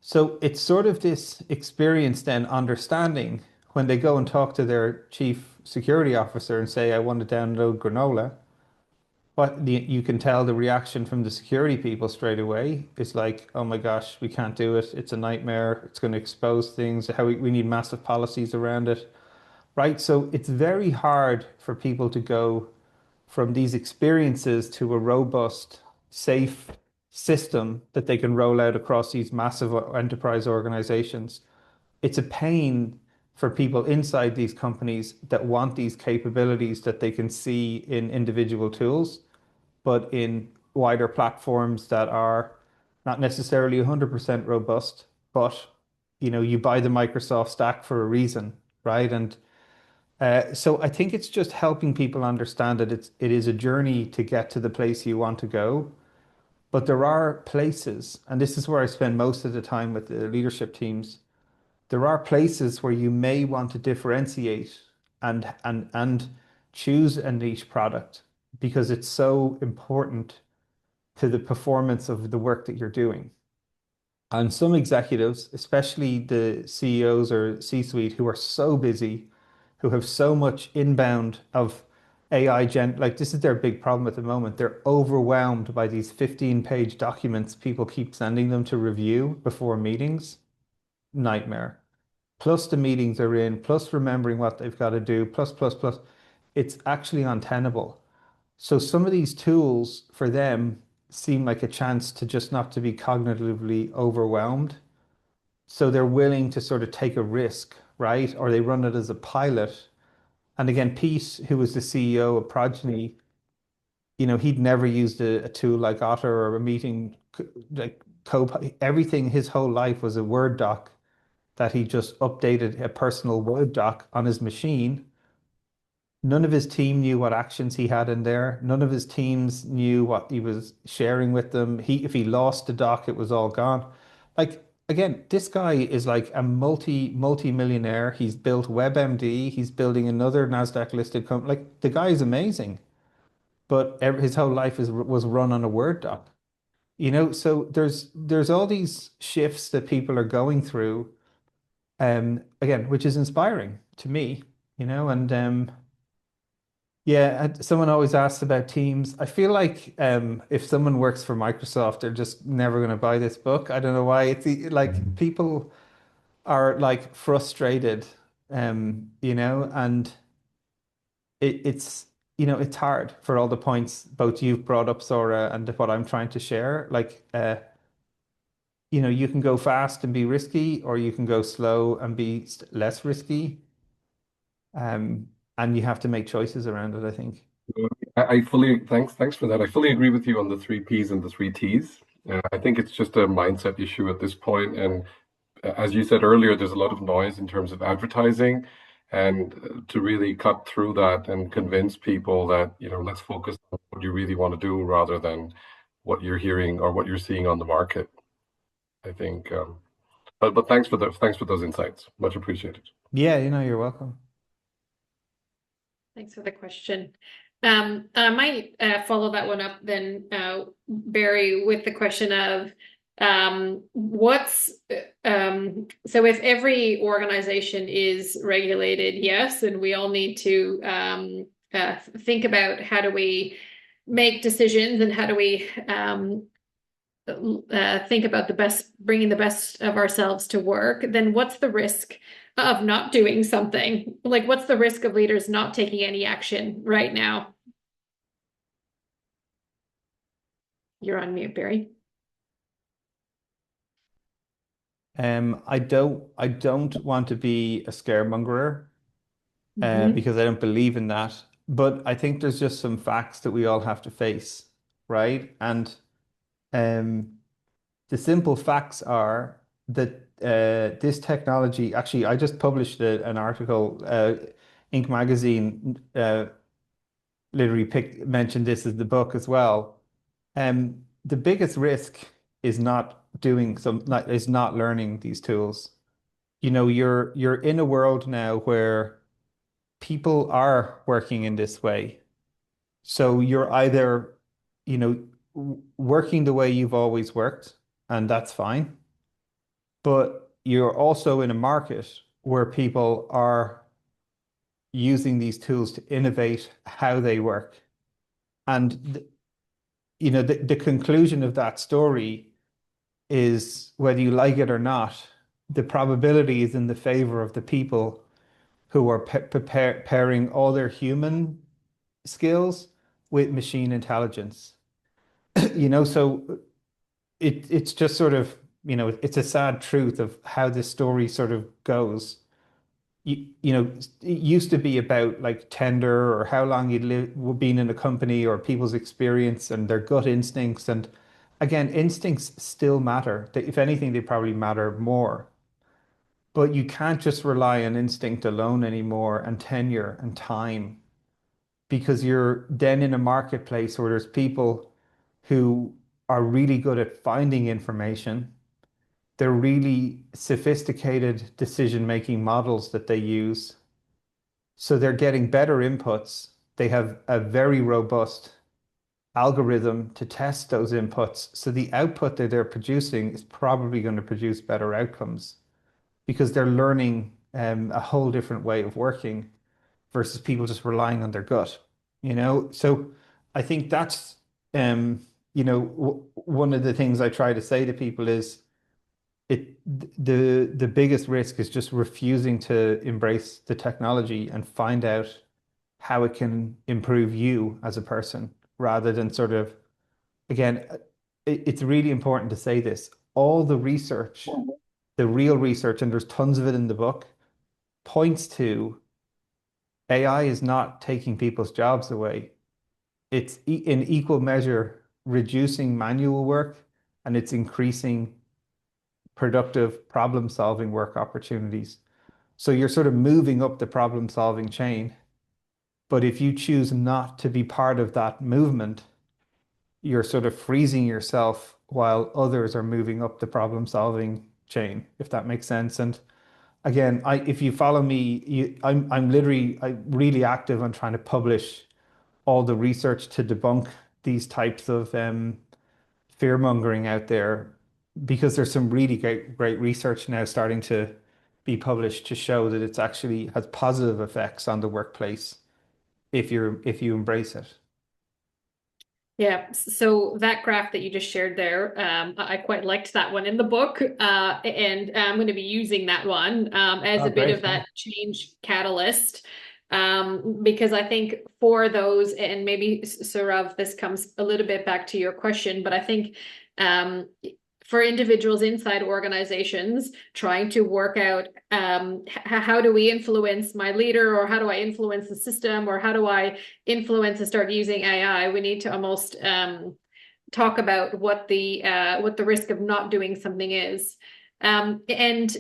So it's sort of this experience then understanding when they go and talk to their chief security officer and say, I want to download granola. But you can tell the reaction from the security people straight away is like, oh my gosh, we can't do it. It's a nightmare. It's going to expose things. How we need massive policies around it, right? So it's very hard for people to go from these experiences to a robust, safe system that they can roll out across these massive enterprise organizations. It's a pain for people inside these companies that want these capabilities that they can see in individual tools, but in wider platforms that are not necessarily 100% robust, but you buy the Microsoft stack for a reason, right? And so I think it's just helping people understand that it is a journey to get to the place you want to go. But there are places, and this is where I spend most of the time with the leadership teams. There are places where you may want to differentiate and choose a niche product because it's so important to the performance of the work that you're doing. And some executives, especially the CEOs or C-suite, who are so busy, who have so much inbound of like this is their big problem at the moment. They're overwhelmed by these 15-page documents people keep sending them to review before meetings. Nightmare. Plus the meetings they're in, plus remembering what they've got to do, plus. It's actually untenable. So some of these tools for them seem like a chance to just not to be cognitively overwhelmed. So they're willing to sort of take a risk, right? Or they run it as a pilot. And again, Pete, who was the CEO of Progeny, he'd never used a tool like Otter or a meeting like everything his whole life was a Word doc that he just updated a personal Word doc on his machine. None of his team knew what actions he had in there. None of his teams knew what he was sharing with them. If he lost the doc, it was all gone. Like again, this guy is like a multi-millionaire. He's built WebMD. He's building another Nasdaq listed company. Like the guy is amazing, but his whole life was run on a Word doc. So there's all these shifts that people are going through, again, which is inspiring to me, and yeah, someone always asks about teams. I feel like if someone works for Microsoft, they're just never going to buy this book. I don't know why. Like people are like frustrated, and it's hard for all the points both you've brought up, Sora, and what I'm trying to share. Like, you can go fast and be risky, or you can go slow and be less risky. Um, and you have to make choices around it, I think. I fully thanks for that. I fully agree with you on the three P's and the three T's. I think it's just a mindset issue at this point. And as you said earlier, there's a lot of noise in terms of advertising, and to really cut through that and convince people that, let's focus on what you really want to do rather than what you're hearing or what you're seeing on the market. I think, but thanks for those insights. Much appreciated. Yeah, you're welcome. Thanks for the question. I might follow that one up then, Barry, with the question of so if every organization is regulated, yes, and we all need to think about how do we make decisions and how do we think about bringing the best of ourselves to work, then what's the risk of not doing something? Like, what's the risk of leaders not taking any action right now? You're on mute, Barry. I don't want to be a scaremongerer, because I don't believe in that. But I think there's just some facts that we all have to face, right? And the simple facts are that this technology, actually, I just published an article, Inc. magazine literally mentioned this as the book as well. the biggest risk is not doing some is not learning these tools. You're in a world now where people are working in this way. So you're either, working the way you've always worked, and that's fine. But you're also in a market where people are using these tools to innovate how they work. And the conclusion of that story is whether you like it or not, the probability is in the favor of the people who are pairing all their human skills with machine intelligence. So it's just sort of, it's a sad truth of how this story sort of goes. It used to be about like tenure or how long you'd been in a company or people's experience and their gut instincts. And again, instincts still matter. If anything, they probably matter more. But you can't just rely on instinct alone anymore and tenure and time because you're then in a marketplace where there's people who are really good at finding information. They're really sophisticated decision-making models that they use. So they're getting better inputs. They have a very robust algorithm to test those inputs. So the output that they're producing is probably going to produce better outcomes because they're learning a whole different way of working versus people just relying on their gut. So I think that's one of the things I try to say to people is the biggest risk is just refusing to embrace the technology and find out how it can improve you as a person rather than sort of again it's really important to say this. All the research, the real research, and there's tons of it in the book, points to AI is not taking people's jobs away. It's in equal measure reducing manual work and it's increasing productive problem-solving work opportunities. So you're sort of moving up the problem-solving chain. But if you choose not to be part of that movement, you're sort of freezing yourself while others are moving up the problem-solving chain, if that makes sense. And again, if you follow me, I'm really active on trying to publish all the research to debunk these types of fear mongering out there because there's some really great research now starting to be published to show that it's actually has positive effects on the workplace if you embrace it. Yeah, so that graph that you just shared there, I quite liked that one in the book, and I'm going to be using that one as Oh, a bit great. of that change catalyst, because I think for those, and maybe Saurav, this comes a little bit back to your question, but I think um, for individuals inside organizations trying to work out how do we influence my leader, or how do I influence the system, or how do I influence and start using AI, we need to almost talk about what the risk of not doing something is. And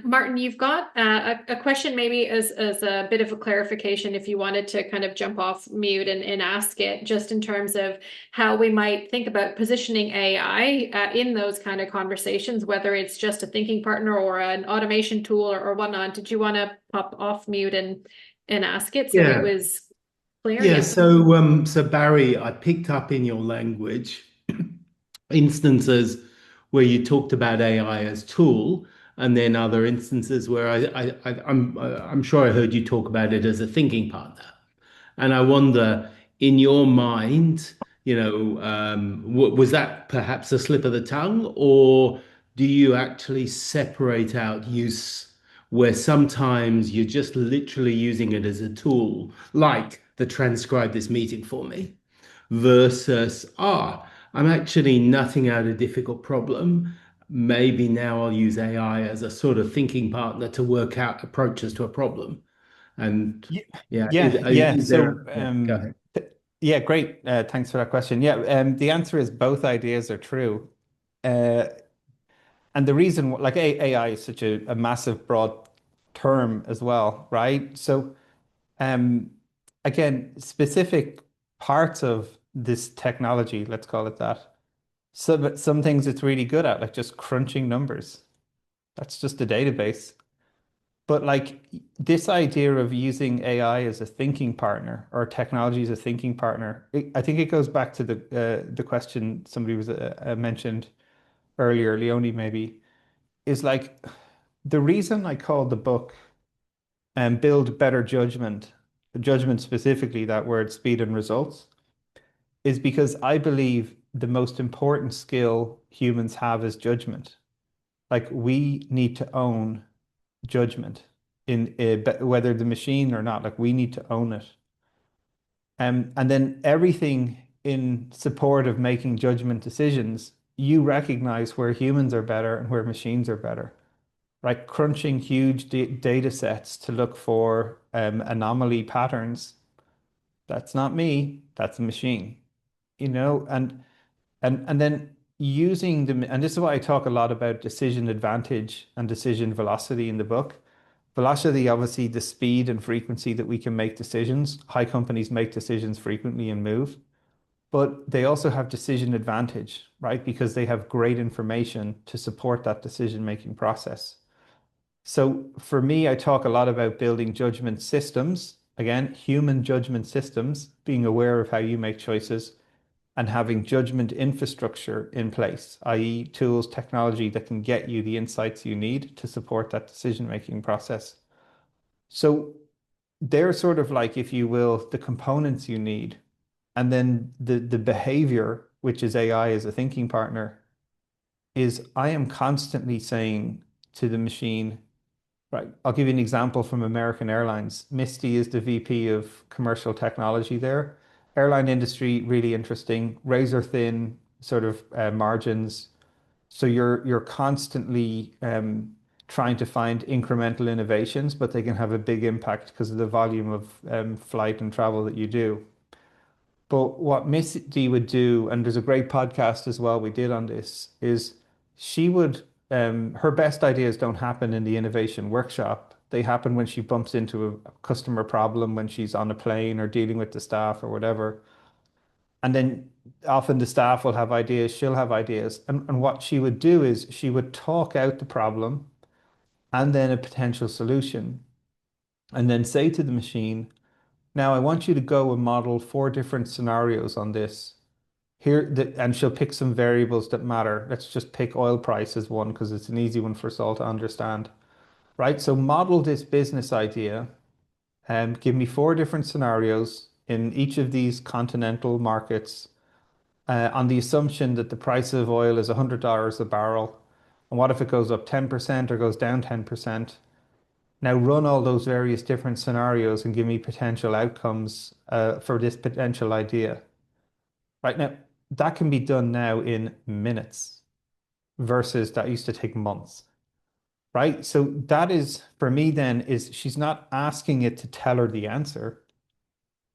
Martin, you've got a question maybe as a bit of a clarification if you wanted to kind of jump off mute and ask it just in terms of how we might think about positioning AI in those kind of conversations, whether it's just a thinking partner or an automation tool or whatnot. Did you want to pop off mute and ask it so it was clear? Yeah. So Barry, I picked up in your language instances where you talked about AI as tool, and then other instances where I'm sure I heard you talk about it as a thinking partner. And I wonder, in your mind, was that perhaps a slip of the tongue, or do you actually separate out use where sometimes you're just literally using it as a tool, like the transcribe this meeting for me, versus, I'm actually nutting out a difficult problem. Maybe now I'll use AI as a sort of thinking partner to work out approaches to a problem. And yeah, Yeah. is So, there, yeah, go ahead. yeah, great. Thanks for that question. Yeah, the answer is both ideas are true. Uh, and the reason, like AI is such a massive, broad term as well, right? So, um, again, specific parts of this technology, let's call it that, Some things it's really good at, like just crunching numbers. That's just a database. But like this idea of using AI as a thinking partner or technology as a thinking partner, I think it goes back to the question somebody was mentioned earlier, Leonie maybe, is like the reason I called the book Build Better Judgment, judgment specifically, that word speed and results, is because I believe the most important skill humans have is judgment. Like we need to own judgment in whether the machine or not, like we need to own it. And then everything in support of making judgment decisions, you recognize where humans are better and where machines are better. Right? Crunching huge data sets to look for anomaly patterns. That's not me, that's a machine, you know, and then using and this is why I talk a lot about decision advantage and decision velocity in the book. Velocity, obviously, the speed and frequency that we can make decisions. High companies make decisions frequently and move, but they also have decision advantage, right? Because they have great information to support that decision-making process. So for me, I talk a lot about building judgment systems. Again, human judgment systems, being aware of how you make choices and having judgment infrastructure in place, i.e., tools, technology that can get you the insights you need to support that decision-making process. So they're sort of like, if you will, the components you need. And then the behavior, which is AI as a thinking partner, is I am constantly saying to the machine, right, I'll give you an example from American Airlines. Misty is the VP of commercial technology there. Airline industry, really interesting, razor thin sort of margins. So you're constantly trying to find incremental innovations, but they can have a big impact because of the volume of flight and travel that you do. But what Misty would do, and there's a great podcast as well we did on this, is she would, her best ideas don't happen in the innovation workshop. They happen when she bumps into a customer problem, when she's on a plane or dealing with the staff or whatever. And then often the staff will have ideas, she'll have ideas. And what she would do is she would talk out the problem and then a potential solution, and then say to the machine, now I want you to go and model 4 different scenarios on this. And she'll pick some variables that matter. Let's just pick oil price as one because it's an easy one for us all to understand. Right? So model this business idea and give me 4 different scenarios in each of these continental markets on the assumption that the price of oil is $100 a barrel. And what if it goes up 10% or goes down 10%? Now run all those various different scenarios and give me potential outcomes for this potential idea. Right now, that can be done now in minutes versus that used to take months. Right? So that is, for me then, is she's not asking it to tell her the answer,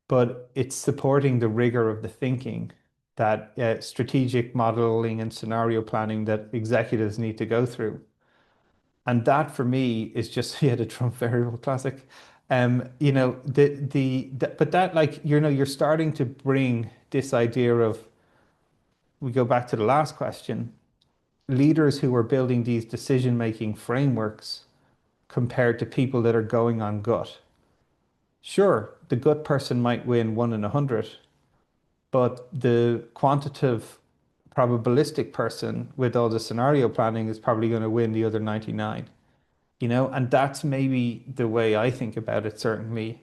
but it's supporting the rigor of the thinking that strategic modeling and scenario planning that executives need to go through. And that for me is just yeah, the Trump variable classic. You know, but that like, you know, you're starting to bring this idea of, we go back to the last question, leaders who are building these decision-making frameworks compared to people that are going on gut. Sure, the gut person might win 1 in 100, but the quantitative probabilistic person with all the scenario planning is probably going to win the other 99. You know, and that's maybe the way I think about it, certainly,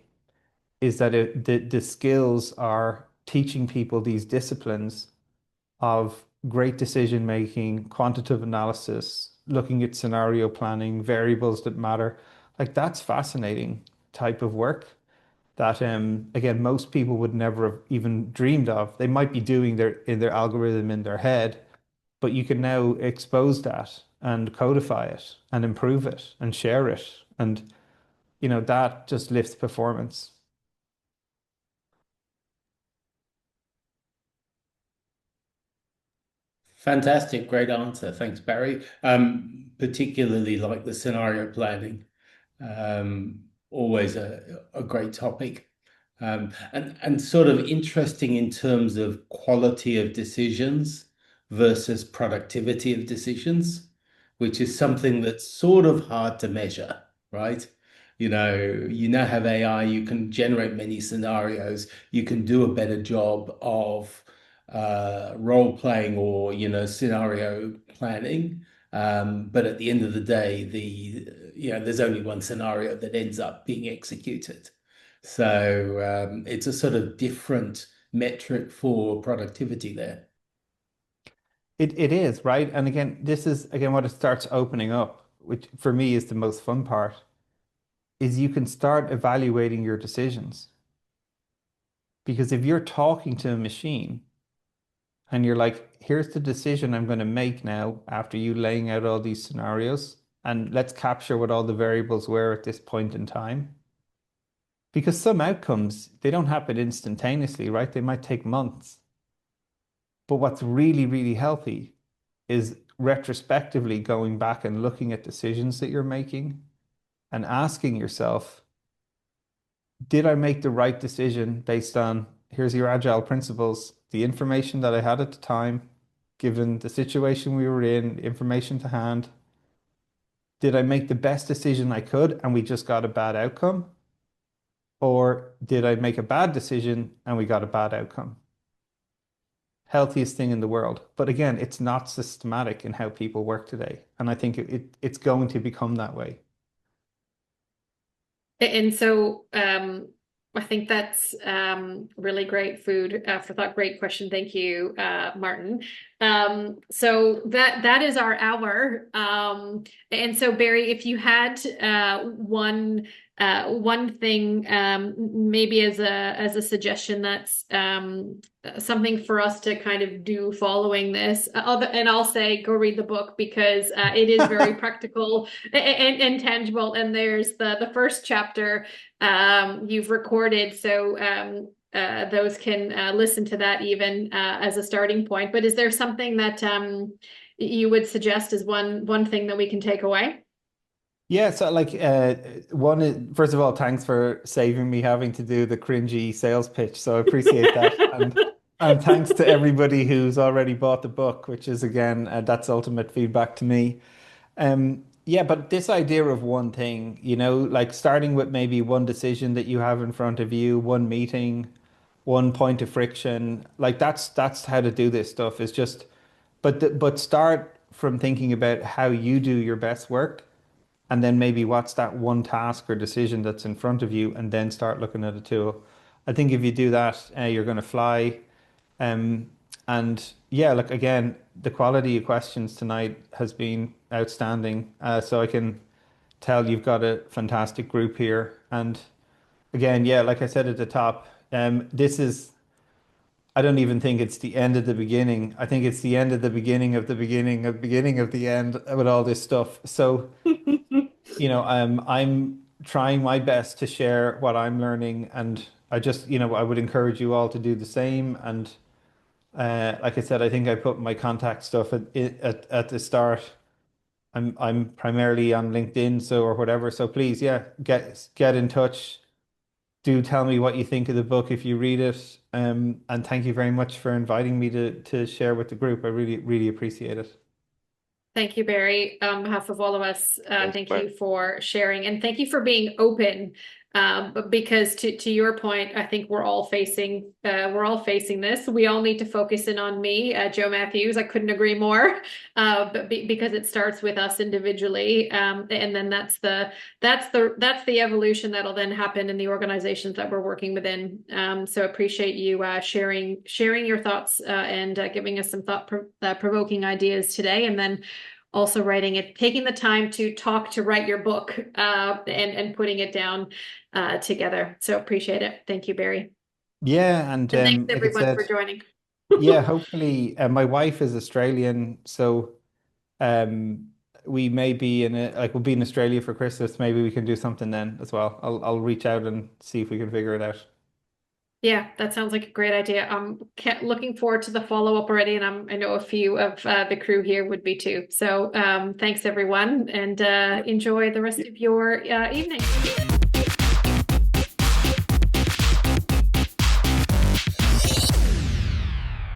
is that the skills are teaching people these disciplines of great decision making, quantitative analysis, looking at scenario planning, variables that matter. Like that's fascinating type of work that again most people would never have even dreamed of. They might be doing their algorithm in their head, but you can now expose that and codify it and improve it and share it. And you know, that just lifts performance. Fantastic, great answer. Thanks, Barry. Particularly like the scenario planning. Always a great topic. And sort of interesting in terms of quality of decisions versus productivity of decisions, which is something that's sort of hard to measure, right? You now have AI, you can generate many scenarios, you can do a better job of role playing or, scenario planning. But at the end of the day, there's only one scenario that ends up being executed. So it's a sort of different metric for productivity there. It is, right? And again, this is again what it starts opening up, which for me is the most fun part, is you can start evaluating your decisions. Because if you're talking to a machine and you're like, here's the decision I'm going to make now after you laying out all these scenarios, and let's capture what all the variables were at this point in time. Because some outcomes, they don't happen instantaneously, right? They might take months. But what's really, really healthy is retrospectively going back and looking at decisions that you're making and asking yourself, did I make the right decision based on, here's your agile principles, the information that I had at the time, given the situation we were in, information to hand? Did I make the best decision I could and we just got a bad outcome? Or did I make a bad decision and we got a bad outcome? Healthiest thing in the world. But again, it's not systematic in how people work today. And I think it's going to become that way. And so I think that's really great food for thought. Great question. Thank you, Martin. So that is our hour. And so Barry, if you had one thing, maybe as a suggestion, that's something for us to kind of do following this, and I'll say go read the book, because it is very practical and tangible. And there's the first chapter you've recorded, so those can listen to that even as a starting point. But is there something that you would suggest as one thing that we can take away? Yeah, so first of all, thanks for saving me having to do the cringy sales pitch. So I appreciate that. And thanks to everybody who's already bought the book, which is again, that's ultimate feedback to me. Yeah, but this idea of one thing, like starting with maybe one decision that you have in front of you, one meeting, one point of friction, like that's how to do this stuff is just, but start from thinking about how you do your best work. And then maybe what's that one task or decision that's in front of you, and then start looking at a tool. I think if you do that, you're going to fly. And yeah, look, again, the quality of questions tonight has been outstanding. So I can tell you've got a fantastic group here. And again, yeah, like I said at the top, I don't even think it's the end of the beginning. I think it's the end of the beginning of the beginning of beginning of the end with all this stuff. So I'm trying my best to share what I'm learning, and I just, I would encourage you all to do the same. And like I said, I think I put my contact stuff at the start. I'm primarily on LinkedIn, or whatever. So please, yeah, get in touch. Do tell me what you think of the book if you read it. And thank you very much for inviting me to share with the group. I really, really appreciate it. Thank you, Barry. On behalf of all of us, thank Bye. you for sharing, and thank you for being open. Because to your point, I think we're all facing this. We all need to focus in on me, Joe Matthews. I couldn't agree more. But because it starts with us individually, and then that's the evolution that'll then happen in the organizations that we're working within. So appreciate you sharing your thoughts and giving us some provoking ideas today, and then also taking the time to write your book and putting it down together. So appreciate it. Thank you, Barry. Yeah, and thanks like I everyone said, for joining. yeah, hopefully, my wife is Australian, so we may be we'll be in Australia for Christmas. Maybe we can do something then as well. I'll reach out and see if we can figure it out. Yeah, that sounds like a great idea. I'm looking forward to the follow-up already, and I know a few of the crew here would be too. So thanks everyone, and enjoy the rest of your evening.